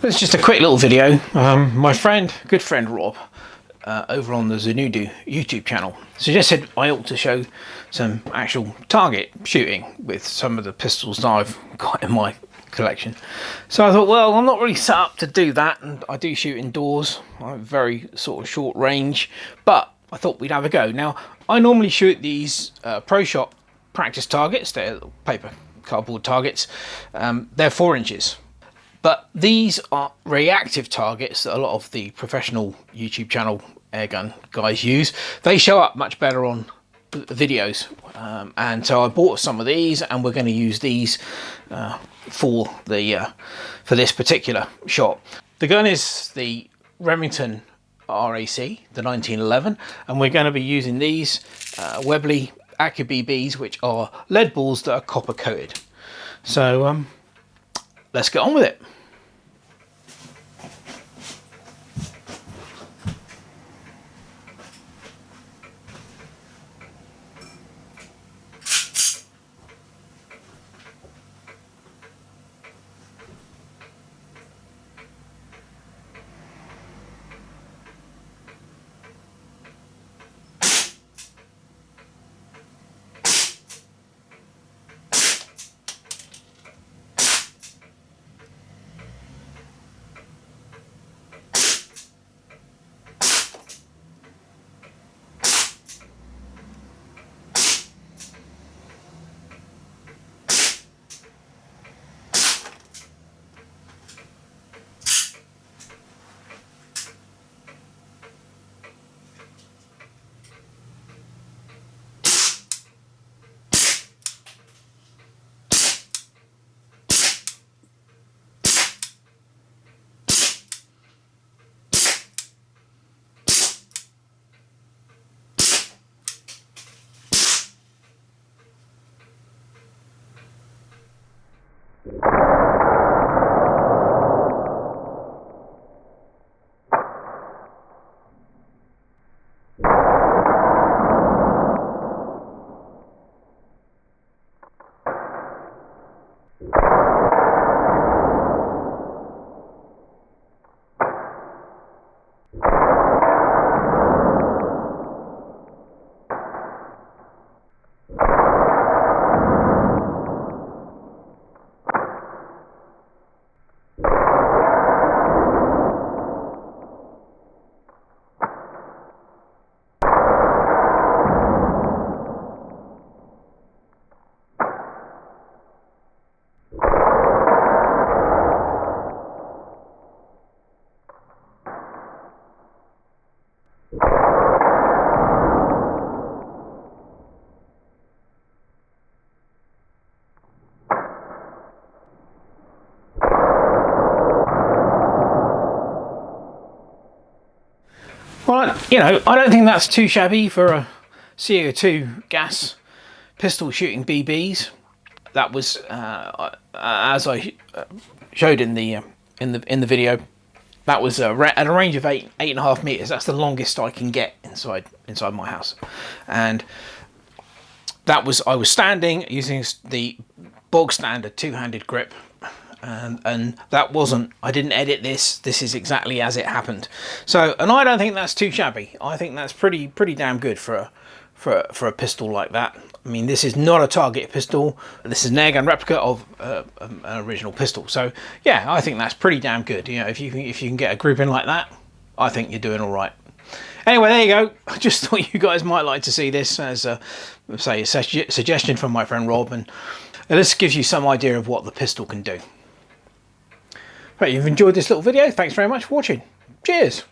It's just a quick little video. My good friend Rob, over on the Zanudu YouTube channel, suggested I ought to show some actual target shooting with some of the pistols that I've got in my collection. So I thought, well, I'm not really set up to do that, and I do shoot indoors. I'm very sort of short range, but I thought we'd have a go. Now, I normally shoot these Pro Shot practice targets. They're little paper cardboard targets. They're 4 inches. But these are reactive targets that a lot of the professional YouTube channel airgun guys use. They show up much better on videos, and so I bought some of these, and we're going to use these for this particular shot. The gun is the Remington RAC, the 1911, and we're going to be using these Webley Accu BBs, which are lead balls that are copper coated. So let's get on with it. Well, you know, I don't think that's too shabby for a CO2 gas pistol shooting BBs. That was, as I showed in the video, that was at a range of 8.5 meters. That's the longest I can get inside my house, and that was, I was standing using the bog standard two-handed grip. And that wasn't, I didn't edit this is exactly as it happened. So, and I don't think that's too shabby. I think that's pretty damn good for a pistol like that. I mean, this is not a target pistol. This is an airgun replica of an original pistol. So yeah, I think that's pretty damn good. You know, if you can get a grouping like that, I think you're doing all right. Anyway, there you go. I just thought you guys might like to see this as a suggestion from my friend Rob, and this gives you some idea of what the pistol can do. Right, you've enjoyed this little video. Thanks very much for watching. Cheers.